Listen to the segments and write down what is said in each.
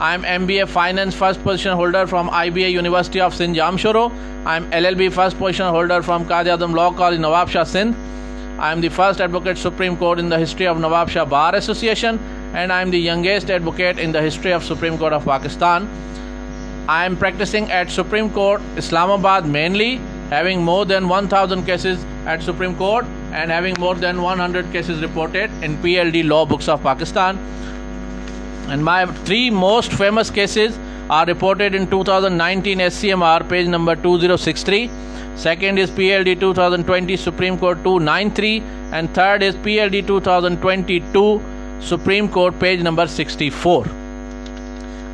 I am MBA Finance first position holder from IBA University of Sindh Jamshoro. I am LLB first position holder from Qazi Azam Law College Nawab Shah Sindh. I am the first advocate Supreme Court in the history of Nawab Shah Bar Association, and I am the youngest advocate in the history of Supreme Court of Pakistan. I am practicing at Supreme Court Islamabad mainly, having more than 1000 cases at Supreme Court and having more than 100 cases reported in PLD law books of Pakistan. And my 3 most famous cases are reported in 2019 SCMR page number 2063. Second is PLD 2020 Supreme Court 293, and third is PLD 2022 Supreme Court page number 64.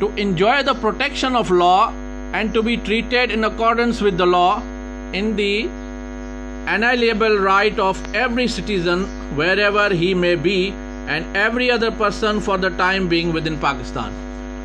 to enjoy the protection of law and to be treated in accordance with the law in the inalienable right of every citizen wherever he may be and every other person for the time being within Pakistan.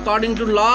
according to law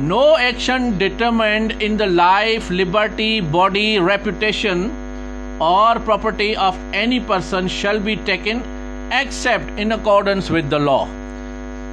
No action determined in the life, liberty, body, reputation or property of any person shall be taken except in accordance with the law.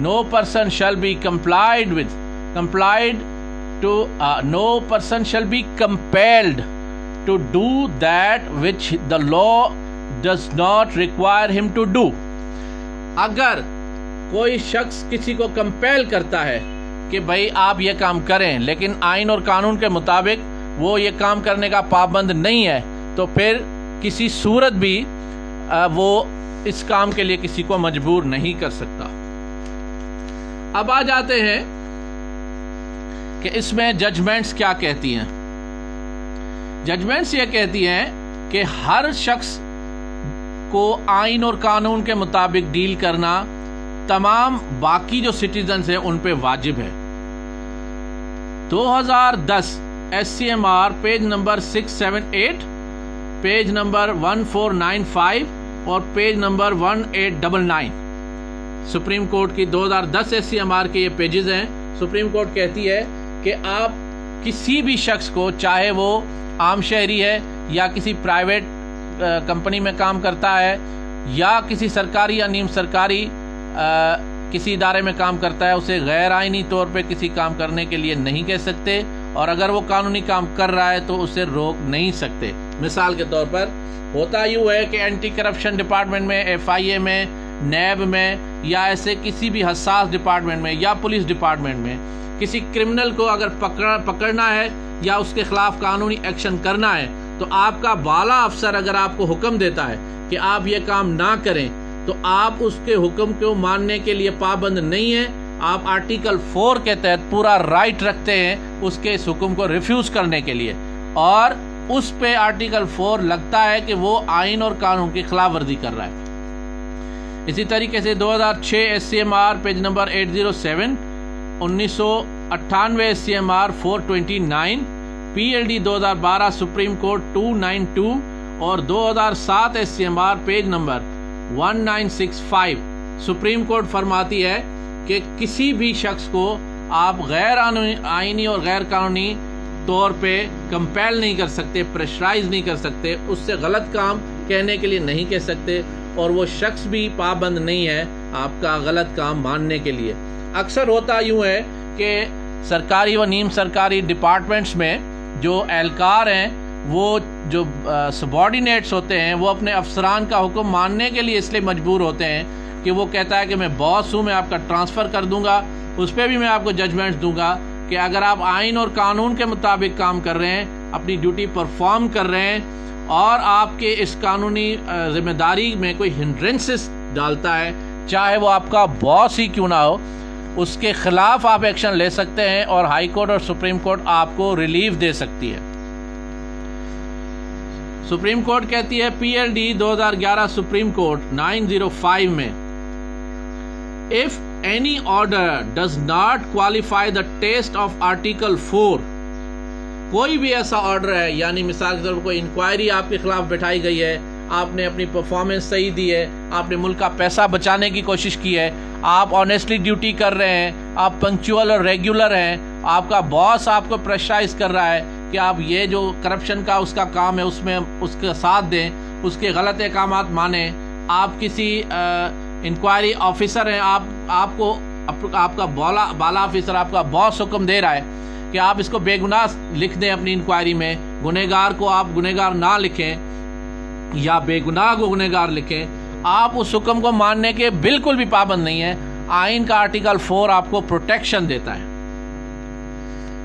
no person shall be complied with complied to no person shall be compelled to do that which the law does not require him to do. اگر کوئی شخص کسی کو compel کرتا ہے کہ بھائی آپ یہ کام کریں لیکن آئین اور قانون کے مطابق وہ یہ کام کرنے کا پابند نہیں ہے تو پھر کسی صورت بھی وہ اس کام کے لیے کسی کو مجبور نہیں کر سکتا. اب آ جاتے ہیں کہ اس میں ججمنٹس کیا کہتی ہیں. ججمنٹس یہ کہتی ہیں کہ ہر شخص کو آئین اور قانون کے مطابق ڈیل کرنا تمام باقی جو سٹیزنز ہیں ان پہ واجب ہے. 2010 SCMR page number 678, page number 1495 اور پیج نمبر 1899 سپریم کورٹ کی 2010 SCMR کے یہ پیجز ہیں. سپریم کورٹ کہتی ہے کہ آپ کسی بھی شخص کو, چاہے وہ عام شہری ہے یا کسی پرائیویٹ کمپنی میں کام کرتا ہے یا کسی سرکاری یا نیم سرکاری کسی ادارے میں کام کرتا ہے, اسے غیر آئینی طور پہ کسی کام کرنے کے لیے نہیں کہہ سکتے, اور اگر وہ قانونی کام کر رہا ہے تو اسے روک نہیں سکتے. مثال کے طور پر ہوتا یوں ہے کہ اینٹی کرپشن ڈپارٹمنٹ میں, FIA میں, نیب میں یا ایسے کسی بھی حساس ڈپارٹمنٹ میں یا پولیس ڈپارٹمنٹ میں کسی کرمنل کو اگر پکڑنا ہے یا اس کے خلاف قانونی ایکشن کرنا ہے تو آپ کا بالا افسر اگر آپ کو حکم دیتا ہے کہ آپ یہ کام نہ کریں تو آپ اس کے حکم کو ماننے کے لیے پابند نہیں ہیں. آپ آرٹیکل 4 کے تحت پورا رائٹ رکھتے ہیں اس کے اس حکم کو ریفیوز کرنے کے لیے, اور اس پہ آرٹیکل 4 لگتا ہے کہ وہ آئین اور قانون کی خلاف ورزی کر رہا ہے. اسی طریقے سے 2006 SCMR page number 807, 1998 SCMR 429, PLD 2012 supreme court 292 اور 2007 SCMR page number 1965 supreme court فرماتی ہے کہ کسی بھی شخص کو آپ غیر آئینی اور غیر قانونی طور پہ کمپیل نہیں کر سکتے, پریشرائز نہیں کر سکتے, اس سے غلط کام کہنے کے لیے نہیں کہہ سکتے, اور وہ شخص بھی پابند نہیں ہے آپ کا غلط کام ماننے کے لیے. اکثر ہوتا یوں ہے کہ سرکاری و نیم سرکاری ڈپارٹمنٹس میں جو اہلکار ہیں وہ جو سبارڈینیٹس ہوتے ہیں وہ اپنے افسران کا حکم ماننے کے لیے اس لیے مجبور ہوتے ہیں کہ وہ کہتا ہے کہ میں باس ہوں, میں آپ کا ٹرانسفر کر دوں گا, اس پہ بھی میں آپ کو ججمنٹس دوں گا کہ اگر آپ آئین اور قانون کے مطابق کام کر رہے ہیں, اپنی ڈیوٹی پرفارم کر رہے ہیں, اور آپ کے اس قانونی ذمہ داری میں کوئی ہنڈرنسز ڈالتا ہے, چاہے وہ آپ کا باس ہی کیوں نہ ہو, اس کے خلاف آپ ایکشن لے سکتے ہیں اور ہائی کورٹ اور سپریم کورٹ آپ کو ریلیف دے سکتی ہے. سپریم کورٹ کہتی ہے PLD 2011 سپریم کورٹ 905 میں, if any order does not qualify the test of Article 4, کوئی بھی ایسا آرڈر ہے, یعنی مثال کے طور پر کوئی انکوائری آپ کے خلاف بٹھائی گئی ہے, آپ نے اپنی پرفارمنس صحیح دی ہے, آپ نے ملک کا پیسہ بچانے کی کوشش کی ہے, آپ آنیسٹلی ڈیوٹی کر رہے ہیں, آپ پنکچوئل اور ریگولر ہیں, آپ کا باس آپ کو پریشرائز کر رہا ہے کہ آپ یہ جو کرپشن کا اس کا کام ہے اس میں اس کا ساتھ دیں, اس کے غلط احکامات مانیں, آپ کسی انکوائری آفیسر ہیں, آپ کو آپ کا بالا آفیسر, آپ کا باس حکم دے رہا ہے کہ آپ اس کو بے گناہ لکھ دیں اپنی انکوائری میں, گنہگار کو آپ گنہگار نہ لکھیں یا بے گناہ کو گنہگار لکھیں, آپ اس حکم کو ماننے کے بالکل بھی پابند نہیں ہیں. آئین کا آرٹیکل 4 آپ کو پروٹیکشن دیتا ہے.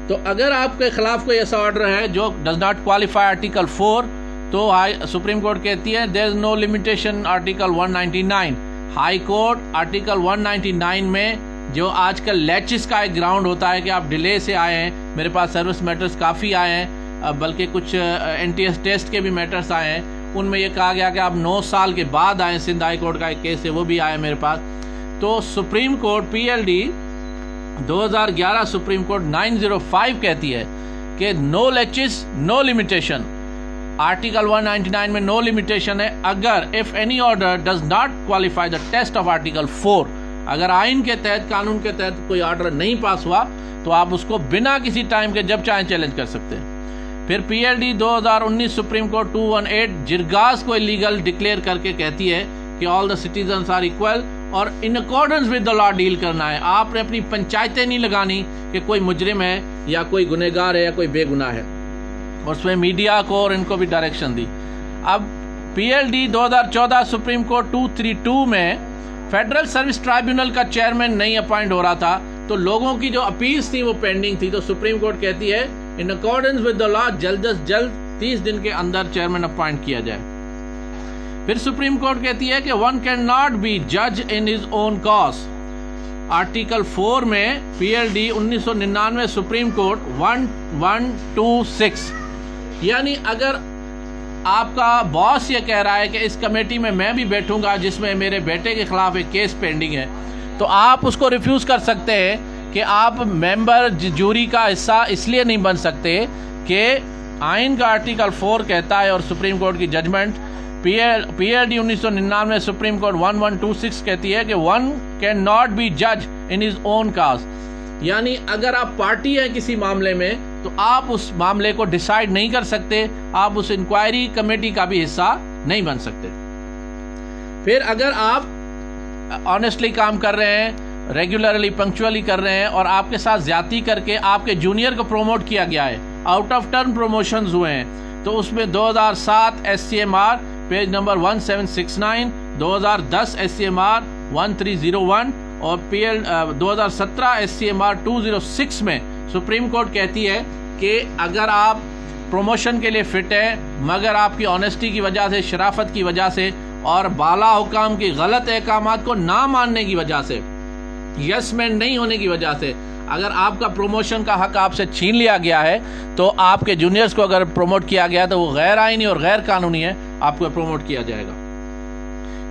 تو اگر آپ کے خلاف کوئی ایسا آرڈر ہے جو ڈز ناٹ کوالیفائی آرٹیکل 4 تو سپریم کورٹ کہتی ہے there is no limitation article 199. High court article 199 میں جو آج کل لیچز کا ایک گراؤنڈ ہوتا ہے کہ آپ ڈیلے سے آئے ہیں, میرے پاس سروس میٹرز کافی آئے ہیں, بلکہ کچھ NTS ٹیسٹ کے بھی میٹرز آئے ہیں, ان میں یہ کہا گیا کہ آپ 9 سال کے بعد آئیں. سندھ ہائی کورٹ کا ایک کیس ہے وہ بھی آیا میرے پاس. تو supreme court PLD 2011 supreme court 905 کہتی ہے کہ نو لیچز نو لمیٹیشن. آرٹیکل 199 میں نو لمیٹیشن ہے اگر if any order does not qualify the test of article 4, اگر آئین کے تحت قانون کے تحت کوئی آرڈر نہیں پاس ہوا تو آپ اس کو بنا کسی ٹائم کے جب چاہیں چیلنج کر سکتے ہیں. پھر PLD 2019 سپریم کورٹ 218 جرگاز کو لیگل ڈکلیئر کر کے کہتی ہے کہ all the citizens are equal اور ان accordance with the law deal کرنا ہے. آپ نے اپنی پنچایتیں نہیں لگانی کہ کوئی مجرم ہے یا کوئی گنہگار ہے یا کوئی بے گناہ ہے. اور اس میں میڈیا کو اور ان کو بھی ڈائریکشن دی. اب پی ایل ڈی 2014 سپریم کورٹ 232 میں فیڈرل سروس ٹرائیبیونل کا چیئرمین نہیں اپوائنٹ ہو رہا تھا تو لوگوں کی جو اپیلز تھی وہ پینڈنگ تھی. تو سپریم کورٹ کہتی ہے ان اکارڈنس ود دا لا جلد از جلد 30 دن کے اندر چیئرمین اپوائنٹ کیا جائے. پھر سپریم کورٹ کہتی ہے کہ ون کین ناٹ بی جج in his own cause. Article 4 میں پی ایل ڈی 1999 سپریم کورٹ 1126 یعنی اگر آپ کا باس یہ کہہ رہا ہے کہ اس کمیٹی میں بھی بیٹھوں گا جس میں میرے بیٹے کے خلاف ایک کیس پینڈنگ ہے تو آپ اس کو ریفیوز کر سکتے ہیں کہ آپ ممبر جوری کا حصہ اس لیے نہیں بن سکتے کہ آئین کا آرٹیکل 4 کہتا ہے اور سپریم کورٹ کی judgment P L D 1999 supreme court 1126 کہتی ہے کہ ون کین ناٹ بی جج ان ہز اون کاز. یعنی اگر آپ پارٹی ہیں کسی معاملے میں تو آپ اس معاملے کو ڈیسائیڈ نہیں کر سکتے, آپ اس انکوائری کمیٹی کا بھی حصہ نہیں بن سکتے. پھر اگر آپ آنیسٹلی کام کر رہے ہیں, ریگولرلی پنکچولی کر رہے ہیں اور آپ کے ساتھ زیادتی کر کے آپ کے جونیئر کو پروموٹ کیا گیا ہے, آؤٹ آف ٹرن پروموشنز ہوئے ہیں, تو اس میں 2007 S C M R page number 1769, 2010 S C M R 1301 اور 2017 ایس سی ایم آر 206 میں سپریم کورٹ کہتی ہے کہ اگر آپ پروموشن کے لیے فٹ ہیں مگر آپ کی آنیسٹی کی وجہ سے, شرافت کی وجہ سے اور بالا حکام کی غلط احکامات کو نہ ماننے کی وجہ سے, یس مین نہیں ہونے کی وجہ سے اگر آپ کا پروموشن کا حق آپ سے چھین لیا گیا ہے تو آپ کے جونیئرز کو اگر پروموٹ کیا گیا تو وہ غیر آئینی اور غیر قانونی ہے, آپ کو پروموٹ کیا جائے گا.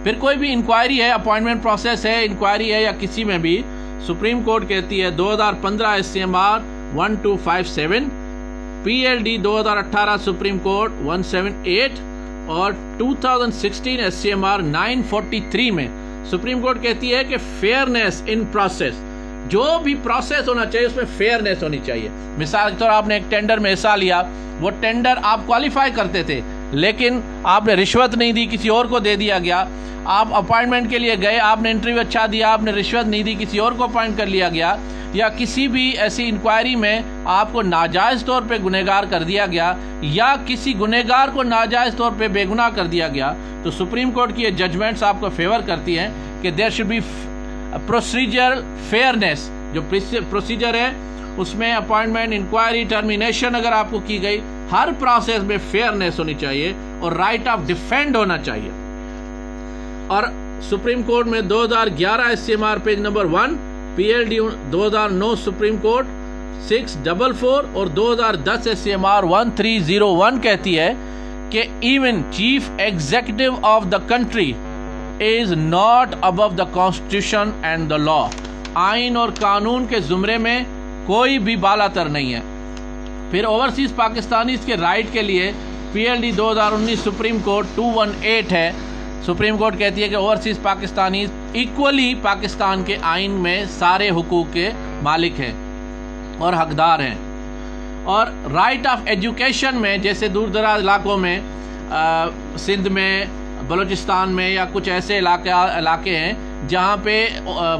پھر کوئی بھی انکوائری ہے, اپوائنٹمنٹ پروسیس ہے, انکوائری ہے یا کسی میں بھی سپریم کورٹ کہتی ہے 2015 S C M R 1257, P L D 2018 supreme court 178 اور 2016 ایس سی ایم آر 943 میں سپریم کورٹ کہتی ہے کہ فیئرنیس ان پروسیس, جو بھی پروسیس ہونا چاہیے اس میں فیئرنیس ہونی چاہیے. مثال کے طور آپ نے ایک ٹینڈر میں حصہ لیا, وہ ٹینڈر آپ کوالیفائی کرتے تھے لیکن آپ نے رشوت نہیں دی, کسی اور کو دے دیا گیا. آپ اپوائنٹمنٹ کے لیے گئے, آپ نے انٹرویو اچھا دیا, آپ نے رشوت نہیں دی, کسی اور کو اپوائنٹ کر لیا گیا, یا کسی بھی ایسی انکوائری میں آپ کو ناجائز طور پہ گنہگار کر دیا گیا یا کسی گنہگار کو ناجائز طور پہ بے گناہ کر دیا گیا, تو سپریم کورٹ کی یہ ججمنٹس آپ کو فیور کرتی ہیں کہ there should be procedure fairness. جو پروسیجر ہے اس میں اپوائنٹمنٹ, انکوائری, ٹرمینیشن اگر آپ کو کی گئی, ہر پروسیس میں فیئرنیس ہونی چاہیے اور رائٹ آف ڈیفینڈ ہونا چاہیے. اور سپریم کورٹ میں 2011 S C M R page number 1, P L D 2009 supreme court 644 اور 2010 ایس سی ایم آر 1301 کہتی ہے کہ even chief executive of the country is not above the constitution and the law. آئین اور قانون کے زمرے میں کوئی بھی بالا تر نہیں ہے. پھر اوورسیز پاکستانیز کے رائٹ کے لیے پی ایل ڈی 2019 سپریم کورٹ 218 ہے. سپریم کورٹ کہتی ہے کہ اوورسیز پاکستانیز ایکولی پاکستان کے آئین میں سارے حقوق کے مالک ہیں اور حقدار ہیں. اور رائٹ آف ایجوکیشن میں جیسے دور دراز علاقوں میں, سندھ میں, بلوچستان میں یا کچھ ایسے علاقے ہیں جہاں پہ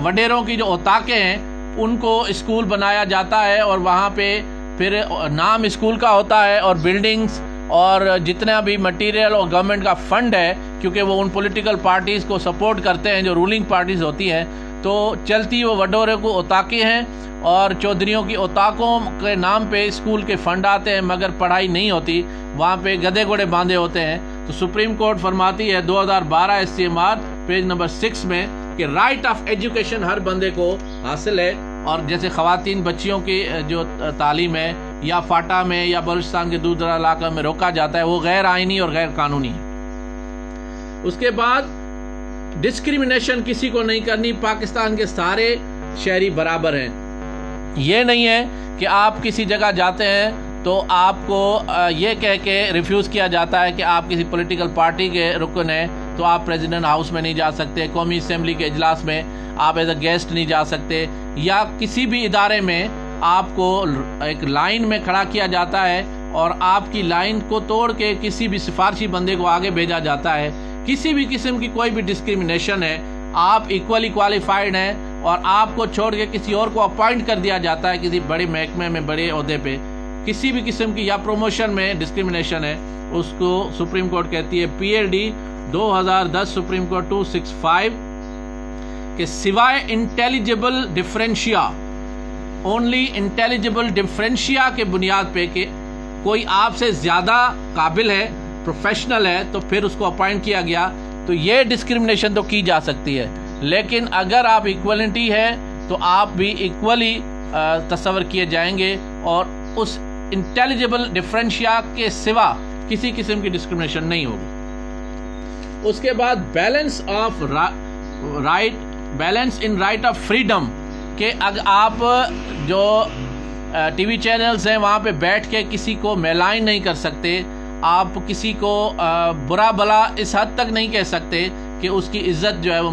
وڈیروں کی جو اوتاقیں ہیں ان کو اسکول بنایا جاتا ہے اور وہاں پہ پھر نام اسکول کا ہوتا ہے اور بلڈنگز اور جتنا بھی مٹیریل اور گورنمنٹ کا فنڈ ہے, کیونکہ وہ ان پولیٹیکل پارٹیز کو سپورٹ کرتے ہیں جو رولنگ پارٹیز ہوتی ہیں, تو چلتی وہ وڈورے کو اوتاقیں ہیں اور چودھریوں کی اوتاقوں کے نام پہ اسکول کے فنڈ آتے ہیں مگر پڑھائی نہیں ہوتی, وہاں پہ گدھے گھوڑے باندھے ہوتے ہیں. تو سپریم کورٹ فرماتی ہے 2012 S C M R page number 6 میں کہ رائٹ آف ایجوکیشن ہر بندے کو حاصل ہے. اور جیسے خواتین بچیوں کی جو تعلیم ہے یا فاٹا میں یا بلوچستان کے دور دراز علاقوں میں روکا جاتا ہے, وہ غیر آئینی اور غیر قانونی ہے. اس کے بعد ڈسکریمنیشن کسی کو نہیں کرنی, پاکستان کے سارے شہری برابر ہیں. یہ نہیں ہے کہ آپ کسی جگہ جاتے ہیں تو آپ کو یہ کہہ کے ریفیوز کیا جاتا ہے کہ آپ کسی پولیٹیکل پارٹی کے رکن ہیں تو آپ پریزیڈنٹ ہاؤس میں نہیں جا سکتے, قومی اسمبلی کے اجلاس میں آپ ایز اے گیسٹ نہیں جا سکتے, یا کسی بھی ادارے میں آپ کو ایک لائن میں کھڑا کیا جاتا ہے اور آپ کی لائن کو توڑ کے کسی بھی سفارشی بندے کو آگے بھیجا جاتا ہے. کسی بھی قسم کی کوئی بھی ڈسکریمنیشن ہے آپ ایکولی کوالیفائڈ ہیں اور آپ کو چھوڑ کے کسی اور کو اپوائنٹ کر دیا جاتا ہے کسی بڑے محکمے میں بڑے عہدے پہ، کسی بھی قسم کی یا پروموشن میں ڈسکرمنیشن ہے، اس کو سپریم کورٹ کہتی ہے PLD 2010 سپریم کورٹ 265 کہ سوائے انٹیلیجبل ڈفرینشیا، اونلی انٹیلیجبل ڈفرینشیا کے بنیاد پہ کہ کوئی آپ سے زیادہ قابل ہے، پروفیشنل ہے، تو پھر اس کو اپوائنٹ کیا گیا، تو یہ ڈسکرمنیشن تو کی جا سکتی ہے. لیکن اگر آپ ایکولیٹی ہے تو آپ بھی ایکولی تصور کیے جائیں گے اور اس انٹیلیجبل ڈفرینشیا کے سوا کسی قسم کی ڈسکرمنیشن نہیں ہوگی. اس کے بعد balance in right of freedom, کہ اگر آپ جو ٹی وی چینلز ہیں وہاں پہ بیٹھ کے کسی کو میلائن نہیں کر سکتے، آپ کسی کو برا بلا اس حد تک نہیں کہہ سکتے کہ اس کی عزت جو ہے وہ